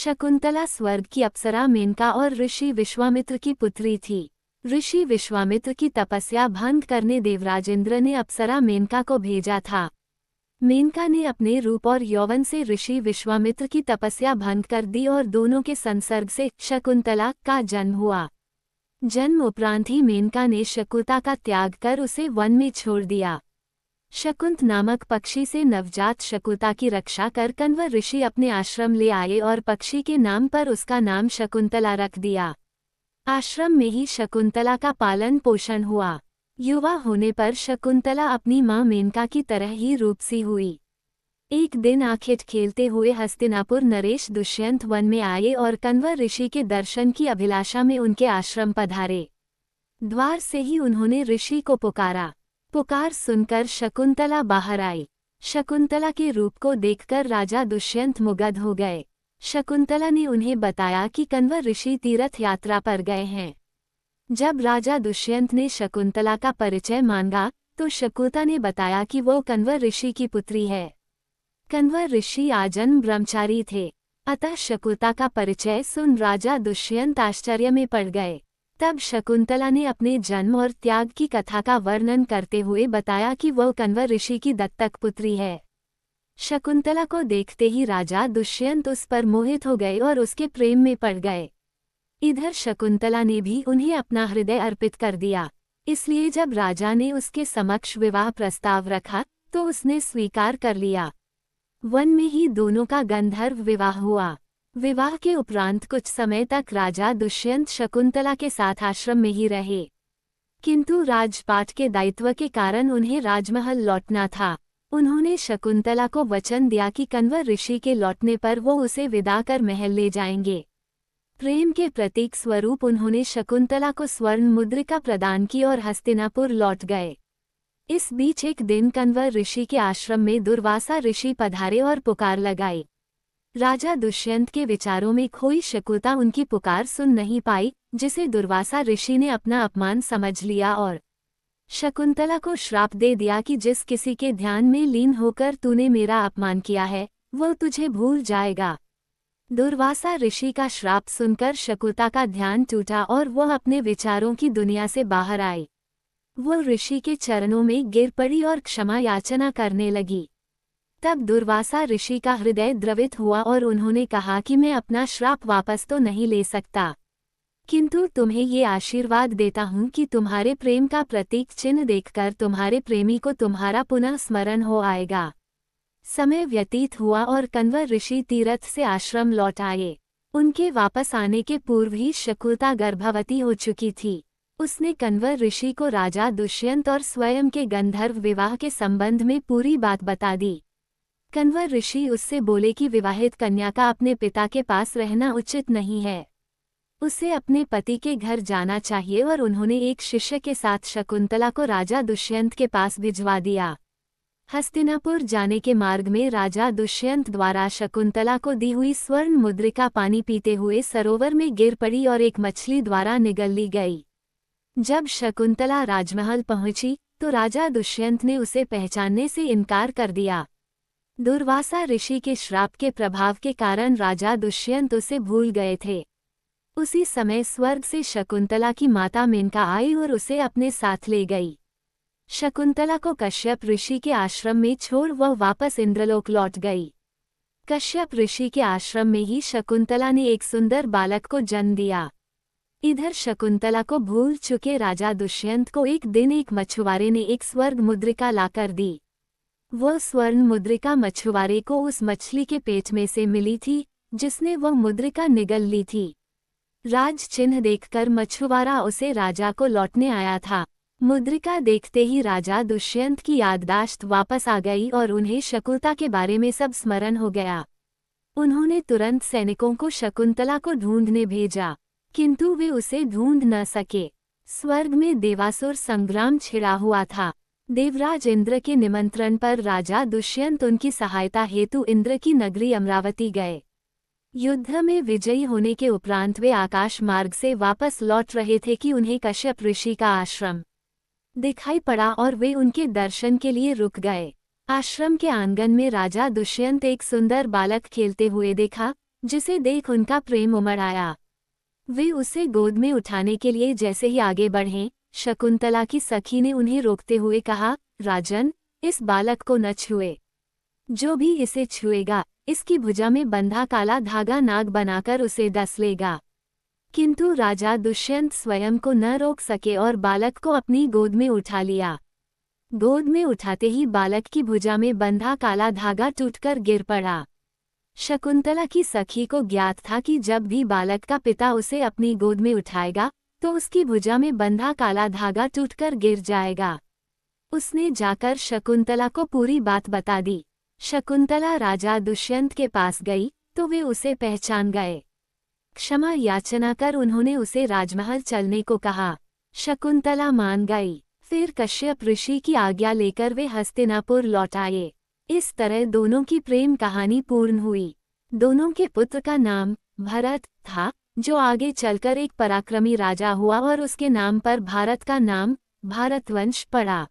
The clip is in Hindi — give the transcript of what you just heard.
शकुंतला स्वर्ग की अप्सरा मेनका और ऋषि विश्वामित्र की पुत्री थी। ऋषि विश्वामित्र की तपस्या भंग करने देवराज इंद्र ने अप्सरा मेनका को भेजा था। मेनका ने अपने रूप और यौवन से ऋषि विश्वामित्र की तपस्या भंग कर दी और दोनों के संसर्ग से शकुंतला का जन्म हुआ। जन्म उपरांत ही मेनका ने शकुंतला का त्याग कर उसे वन में छोड़ दिया। शकुंत नामक पक्षी से नवजात शकुंतला की रक्षा कर कण्व ऋषि अपने आश्रम ले आए और पक्षी के नाम पर उसका नाम शकुंतला रख दिया। आश्रम में ही शकुंतला का पालन पोषण हुआ। युवा होने पर शकुंतला अपनी मां मेनका की तरह ही रूपसी हुई। एक दिन आखेट खेलते हुए हस्तिनापुर नरेश दुष्यंत वन में आए और कण्व ऋषि के दर्शन की अभिलाषा में उनके आश्रम पधारे। द्वार से ही उन्होंने ऋषि को पुकारा। पुकार सुनकर शकुंतला बाहर आई। शकुंतला के रूप को देखकर राजा दुष्यंत मुग्ध हो गए। शकुंतला ने उन्हें बताया कि कण्व ऋषि तीर्थ यात्रा पर गए हैं। जब राजा दुष्यंत ने शकुंतला का परिचय मांगा तो शकुंतला ने बताया कि वो कण्व ऋषि की पुत्री है। कण्व ऋषि आजन्म ब्रह्मचारी थे, अतः शकुंतला का परिचय सुन राजा दुष्यंत आश्चर्य में पड़ गए। तब शकुंतला ने अपने जन्म और त्याग की कथा का वर्णन करते हुए बताया कि वह कण्व ऋषि की दत्तक पुत्री है। शकुंतला को देखते ही राजा दुष्यंत उस पर मोहित हो गए और उसके प्रेम में पड़ गए। इधर शकुंतला ने भी उन्हें अपना हृदय अर्पित कर दिया। इसलिए जब राजा ने उसके समक्ष विवाह प्रस्ताव रखा तो उसने स्वीकार कर लिया। वन में ही दोनों का गंधर्व विवाह हुआ। विवाह के उपरांत कुछ समय तक राजा दुष्यंत शकुंतला के साथ आश्रम में ही रहे, किंतु राजपाट के दायित्व के कारण उन्हें राजमहल लौटना था। उन्होंने शकुंतला को वचन दिया कि कण्व ऋषि के लौटने पर वो उसे विदा कर महल ले जाएंगे। प्रेम के प्रतीक स्वरूप उन्होंने शकुंतला को स्वर्ण मुद्रिका प्रदान की और हस्तिनापुर लौट गए। इस बीच एक दिन कण्व ऋषि के आश्रम में दुर्वासा ऋषि पधारे और पुकार लगाई। राजा दुष्यंत के विचारों में खोई शकुंतला उनकी पुकार सुन नहीं पाई, जिसे दुर्वासा ऋषि ने अपना अपमान समझ लिया और शकुंतला को श्राप दे दिया कि जिस किसी के ध्यान में लीन होकर तूने मेरा अपमान किया है वो तुझे भूल जाएगा। दुर्वासा ऋषि का श्राप सुनकर शकुंतला का ध्यान टूटा और वह अपने विचारों की दुनिया से बाहर आई। वो ऋषि के चरणों में गिर पड़ी और क्षमा याचना करने लगी। तब दुर्वासा ऋषि का हृदय द्रवित हुआ और उन्होंने कहा कि मैं अपना श्राप वापस तो नहीं ले सकता, किंतु तुम्हें ये आशीर्वाद देता हूँ कि तुम्हारे प्रेम का प्रतीक चिन्ह देखकर तुम्हारे प्रेमी को तुम्हारा पुनः स्मरण हो आएगा। समय व्यतीत हुआ और कण्व ऋषि तीर्थ से आश्रम लौट आए। उनके वापस आने के पूर्व ही शकुंतला गर्भवती हो चुकी थी। उसने कण्व ऋषि को राजा दुष्यंत और स्वयं के गंधर्व विवाह के संबंध में पूरी बात बता दी। कण्व ऋषि उससे बोले कि विवाहित कन्या का अपने पिता के पास रहना उचित नहीं है, उसे अपने पति के घर जाना चाहिए और उन्होंने एक शिष्य के साथ शकुंतला को राजा दुष्यंत के पास भिजवा दिया। हस्तिनापुर जाने के मार्ग में राजा दुष्यंत द्वारा शकुंतला को दी हुई स्वर्ण मुद्रिका पानी पीते हुए सरोवर में गिर पड़ी और एक मछली द्वारा निगल ली गई। जब शकुंतला राजमहल पहुंची तो राजा दुष्यंत ने उसे पहचानने से इनकार कर दिया। दुर्वासा ऋषि के श्राप के प्रभाव के कारण राजा दुष्यंत उसे भूल गए थे। उसी समय स्वर्ग से शकुंतला की माता मेनका आई और उसे अपने साथ ले गई। शकुंतला को कश्यप ऋषि के आश्रम में छोड़ वह वापस इंद्रलोक लौट गई। कश्यप ऋषि के आश्रम में ही शकुंतला ने एक सुंदर बालक को जन्म दिया। इधर शकुंतला को भूल चुके राजा दुष्यंत को एक दिन एक मछुआरे ने एक स्वर्ण मुद्रिका लाकर दी। वह स्वर्ण मुद्रिका मछुआरे को उस मछली के पेट में से मिली थी जिसने वह मुद्रिका निगल ली थी। राज चिन्ह देखकर मछुआरा उसे राजा को लौटने आया था। मुद्रिका देखते ही राजा दुष्यंत की याददाश्त वापस आ गई और उन्हें शकुंतला के बारे में सब स्मरण हो गया। उन्होंने तुरंत सैनिकों को शकुंतला को ढूंढने भेजा, किंतु वे उसे ढूंढ न सके। स्वर्ग में देवासुर संग्राम छिड़ा हुआ था। देवराज इंद्र के निमंत्रण पर राजा दुष्यंत उनकी सहायता हेतु इंद्र की नगरी अमरावती गए। युद्ध में विजयी होने के उपरांत वे आकाश मार्ग से वापस लौट रहे थे कि उन्हें कश्यप ऋषि का आश्रम दिखाई पड़ा और वे उनके दर्शन के लिए रुक गए। आश्रम के आंगन में राजा दुष्यंत एक सुंदर बालक खेलते हुए देखा। जिसे देख उनका प्रेम उमड़ आया। वे उसे गोद में उठाने के लिए जैसे ही आगे बढ़े, शकुंतला की सखी ने उन्हें रोकते हुए कहा, राजन, इस बालक को न छुए। जो भी इसे छुएगा, इसकी भुजा में बंधा काला धागा नाग बनाकर उसे डस लेगा। किंतु राजा दुष्यंत स्वयं को न रोक सके और बालक को अपनी गोद में उठा लिया। गोद में उठाते ही बालक की भुजा में बंधा काला धागा टूटकर गिर पड़ा। शकुंतला की सखी को ज्ञात था कि जब भी बालक का पिता उसे अपनी गोद में उठाएगा तो उसकी भुजा में बंधा काला धागा टूटकर गिर जाएगा। उसने जाकर शकुंतला को पूरी बात बता दी। शकुंतला राजा दुष्यंत के पास गई तो वे उसे पहचान गए। क्षमा याचना कर उन्होंने उसे राजमहल चलने को कहा। शकुंतला मान गई। फिर कश्यप ऋषि की आज्ञा लेकर वे हस्तिनापुर लौट आए। इस तरह दोनों की प्रेम कहानी पूर्ण हुई। दोनों के पुत्र का नाम भरत था, जो आगे चलकर एक पराक्रमी राजा हुआ और उसके नाम पर भारत का नाम भारतवंश पड़ा।